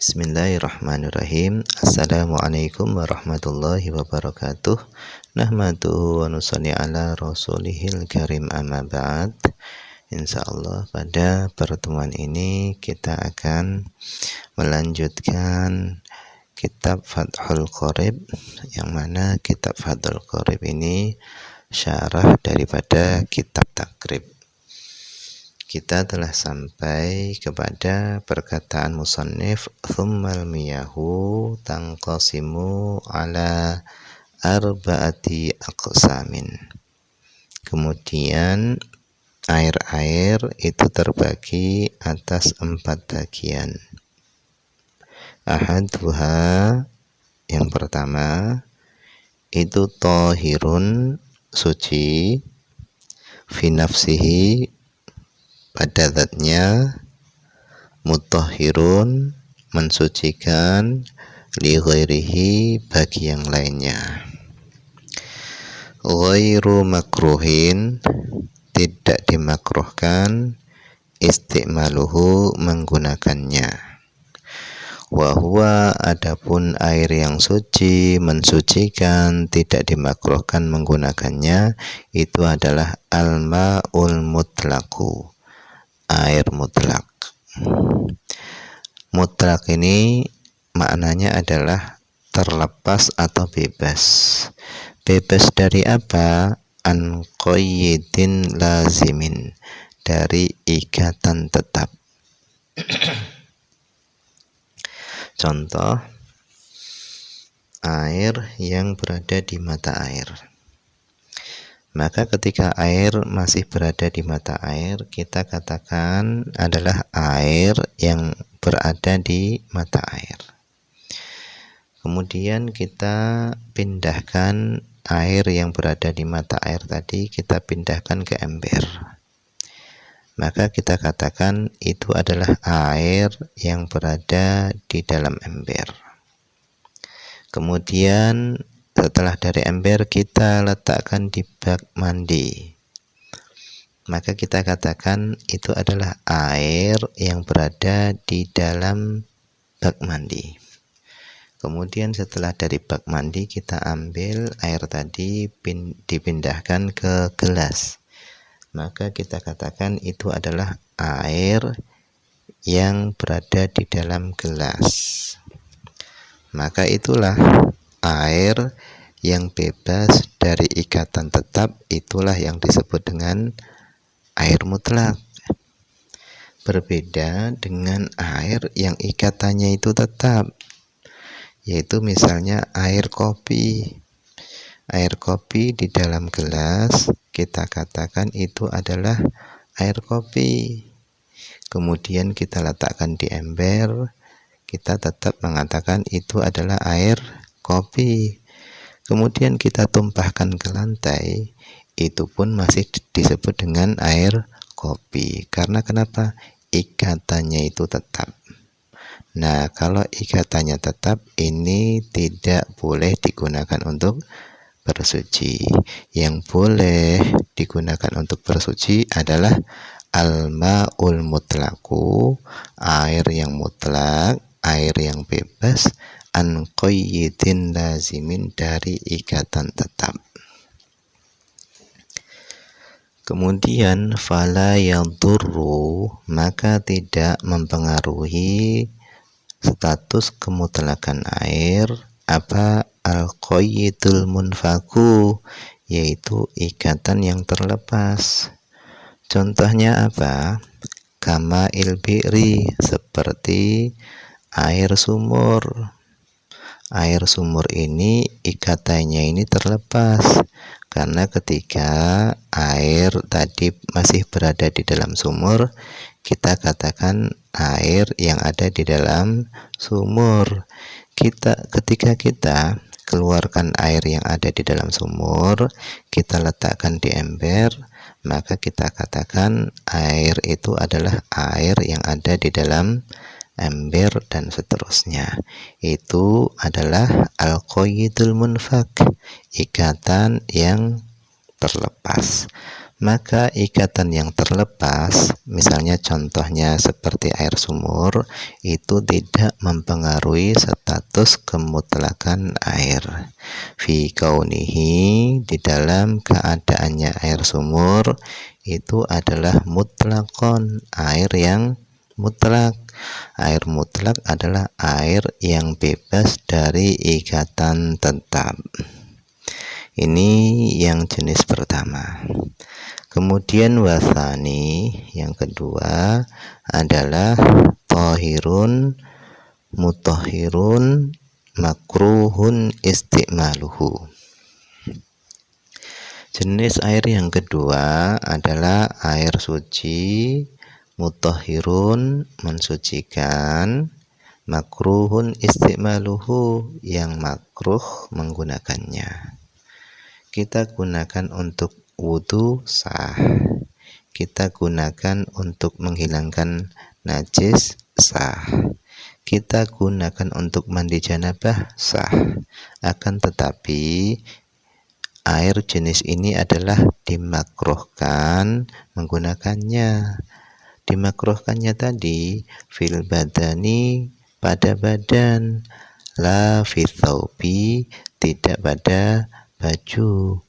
Bismillahirrahmanirrahim. Assalamualaikum warahmatullahi wabarakatuh. Nahmaduhu wa nusalli ala rasulihil karim, amma ba'd. Insyaallah pada pertemuan ini kita akan melanjutkan kitab Fathul Qorib, yang mana kitab Fathul Qorib ini syarah daripada kitab Takrib. Kita telah sampai kepada perkataan musannif, tsummal miyahu tanqasimu ala arba'ati aqsamin. Kemudian air-air itu terbagi atas 4 bagian. Ahaduha, yang pertama itu thahirun, suci, fi nafsihi, pada zatnya, mutahhirun, mensucikan, li ghairihi, bagi yang lainnya. Ghairu makruhin, tidak dimakruhkan, istimaluhu, menggunakannya. Wa huwa, adapun air yang suci, mensucikan, tidak dimakruhkan menggunakannya, itu adalah al-ma'ul mutlaqu, air mutlak. Mutlak ini maknanya adalah terlepas atau bebas. Bebas dari apa? An qayyidin lazimin, dari ikatan tetap. Contoh, air yang berada di mata air. Maka ketika air masih berada di mata air, kita katakan adalah air yang berada di mata air. Kemudian kita pindahkan air yang berada di mata air tadi, kita pindahkan ke ember. Maka kita katakan itu adalah air yang berada di dalam ember. Kemudian setelah dari ember kita letakkan di bak mandi, maka kita katakan itu adalah air yang berada di dalam bak mandi. Kemudian setelah dari bak mandi kita ambil air tadi, dipindahkan ke gelas, maka kita katakan itu adalah air yang berada di dalam gelas. Maka itulah air yang bebas dari ikatan tetap, itulah yang disebut dengan air mutlak. Berbeda dengan air yang ikatannya itu tetap, yaitu misalnya air kopi. Air kopi di dalam gelas, kita katakan itu adalah air kopi. Kemudian kita letakkan di ember, kita tetap mengatakan itu adalah air kopi. Kemudian kita tumpahkan ke lantai, itu pun masih disebut dengan air kopi. Karena kenapa? Ikatannya itu tetap. Nah, kalau ikatannya tetap, ini tidak boleh digunakan untuk bersuci. Yang boleh digunakan untuk bersuci adalah al-ma'ul mutlaqu, air yang mutlak, air yang bebas, an qayyidin lazimin, dari ikatan tetap. Kemudian fala yadurru, maka tidak mempengaruhi status kemutlakan air apa al-qayyidul munfaku, yaitu ikatan yang terlepas. Contohnya apa? Kama ilbi'ri, seperti air sumur. Air sumur ini ikatannya ini terlepas, karena ketika air tadi masih berada di dalam sumur, kita katakan air yang ada di dalam sumur. Ketika kita keluarkan air yang ada di dalam sumur, kita letakkan di ember, maka kita katakan air itu adalah air yang ada di dalam ember, dan seterusnya. Itu adalah al-qayyidul munfak, ikatan yang terlepas. maka ikatan yang terlepas, misalnya contohnya seperti air sumur, itu tidak mempengaruhi status kemutlakan air. Fi kaunihi, di dalam keadaannya air sumur itu adalah mutlakon, air yang mutlak. Air mutlak adalah air yang bebas dari ikatan tetap. Ini yang jenis pertama. Kemudian wasani, yang kedua adalah tohirun mutahhirun makruhun istimaluhu. Jenis air yang kedua adalah air suci, mutahhirun mensucikan, makruhun istimaluhu yang makruh menggunakannya. Kita gunakan untuk wudhu sah, kita gunakan untuk menghilangkan najis sah, kita gunakan untuk mandi janabah sah. Akan tetapi air jenis ini adalah dimakruhkan menggunakannya. Dimakruhkannya tadi fil badani, pada badan, la fi thawbi, tidak pada baju.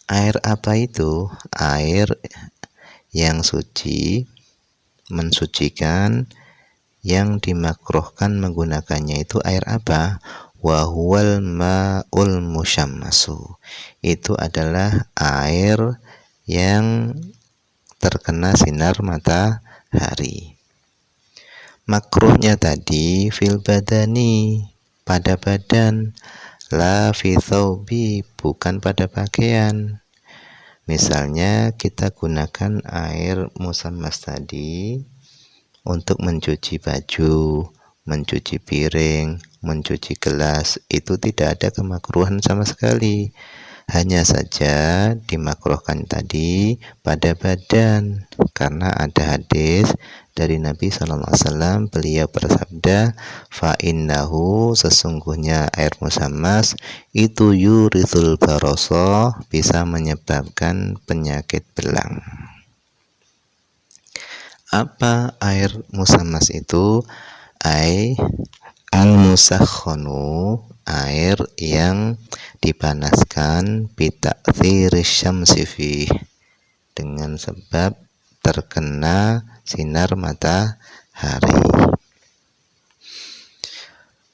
Air apa itu? Air yang suci, mensucikan, yang dimakruhkan menggunakannya itu air apa? Wa huwal ma'ul musyammasu. Itu adalah air yang terkena sinar matahari. Makruhnya tadi fil badani, pada badan, la fi thawbi, bukan pada pakaian. Misalnya kita gunakan air musammas tadi untuk mencuci baju, mencuci piring, mencuci gelas, itu tidak ada kemakruhan sama sekali. Hanya saja dimakruhkan tadi pada badan, karena ada hadis dari Nabi SAW, beliau bersabda, fa innahu, sesungguhnya air musammas itu yurithul baroso, bisa menyebabkan penyakit belang. Apa air musammas itu? Al-musakhkhanu, air yang dipanaskan bitakthiri syamsi fi, dengan sebab terkena sinar matahari.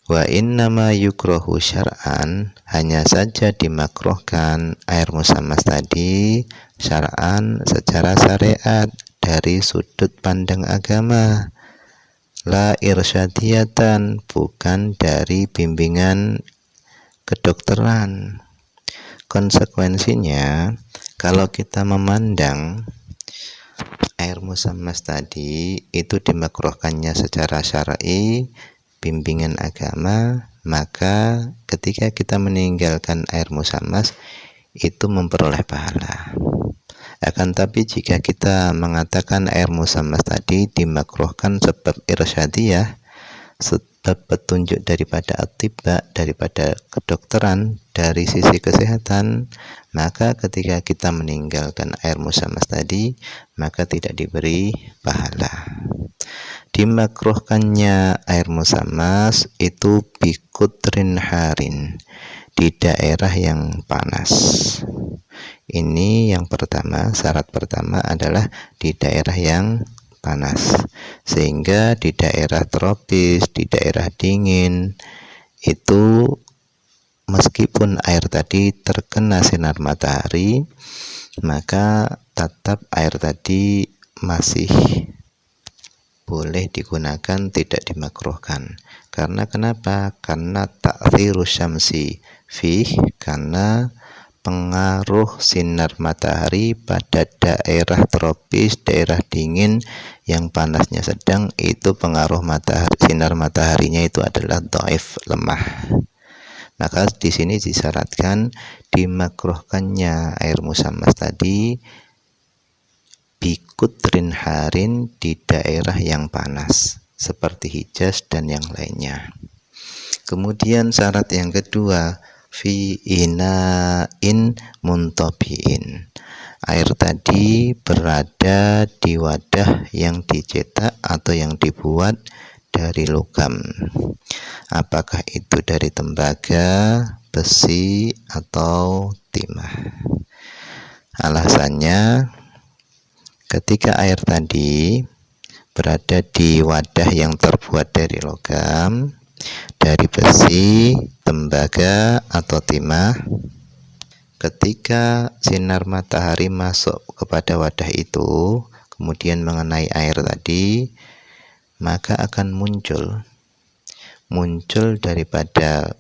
Wa innama yukrahu syar'an, hanya saja dimakruhkan air musammas tadi syar'an, secara syariat, dari sudut pandang agama, la irsyadiyatan, bukan dari bimbingan kedokteran. Konsekuensinya, kalau kita memandang air musammas tadi itu dimakruhkannya secara syar'i, bimbingan agama, maka ketika kita meninggalkan air musammas itu memperoleh pahala. Akan tapi jika kita mengatakan air musammas tadi dimakruhkan sebab irsyadiyah, sebab petunjuk daripada atibba, daripada kedokteran, dari sisi kesehatan, maka ketika kita meninggalkan air musammas tadi, maka tidak diberi pahala. Dimakruhkannya air musammas itu bikutrin harin, di daerah yang panas. Ini yang pertama, syarat pertama adalah di daerah yang panas. Sehingga di daerah tropis, di daerah dingin, itu meskipun air tadi terkena sinar matahari, maka tetap air tadi masih boleh digunakan, tidak dimakruhkan. Karena kenapa? Karena ta'thirus syamsi fih, karena pengaruh sinar matahari pada daerah tropis, daerah dingin yang panasnya sedang, itu pengaruh sinar mataharinya itu adalah dhaif, lemah. Maka di sini disyaratkan dimakruhkannya air musammas tadi bikutrin harin, di daerah yang panas seperti Hijaz dan yang lainnya. Kemudian syarat yang kedua, fi ina'in muntabiin, air tadi berada di wadah yang dicetak atau yang dibuat dari logam. Apakah itu dari tembaga, besi, atau timah? Alasannya, ketika air tadi berada di wadah yang terbuat dari logam, dari besi, tembaga, atau timah, ketika sinar matahari masuk kepada wadah itu, kemudian mengenai air tadi, maka akan muncul daripada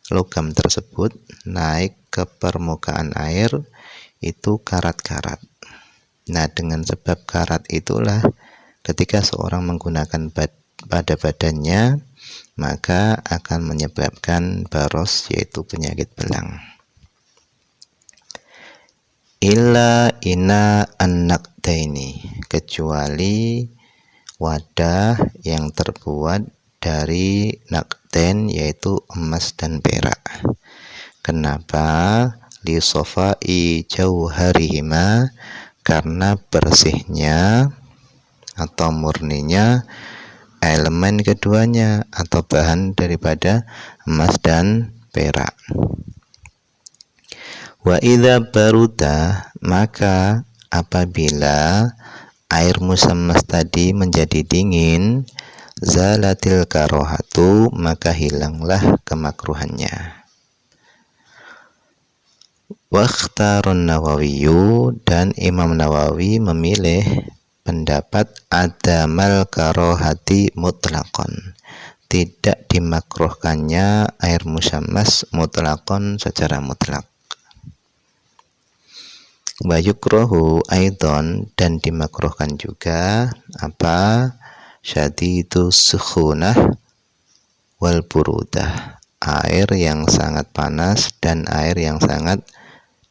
logam tersebut naik ke permukaan air itu karat-karat. Nah, dengan sebab karat itulah ketika seorang menggunakan pada badannya, maka akan menyebabkan baros, yaitu penyakit belang. Illa ina an-naqdaini, kecuali wadah yang terbuat dari naqdain, yaitu emas dan perak. Kenapa? Li sofai jauharihima, karena bersihnya atau murninya elemen keduanya atau bahan daripada emas dan perak. Wa idza baruda, maka apabila air musammas tadi menjadi dingin, zalatil karohatu, maka hilanglah kemakruhannya. Wakhtarun Nawawiyu, dan Imam Nawawi memilih pendapat adamal karohati mutlaqan, tidak dimakruhkannya air musammas mutlaqan secara mutlak. Wa yukrohu aidon, dan dimakruhkan juga apa? Syadidu sukhunah wal burudah, air yang sangat panas dan air yang sangat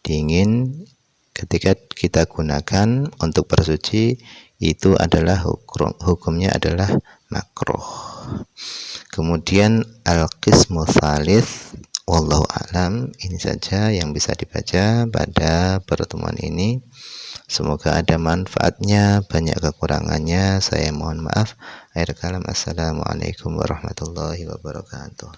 dingin ketika kita gunakan untuk bersuci, itu adalah hukumnya adalah makruh. Kemudian al-qismu tsalits, wallahu alam. Ini saja yang bisa dibaca pada pertemuan ini. Semoga ada manfaatnya, banyak kekurangannya saya mohon maaf. Akhir kalam, assalamualaikum warahmatullahi wabarakatuh.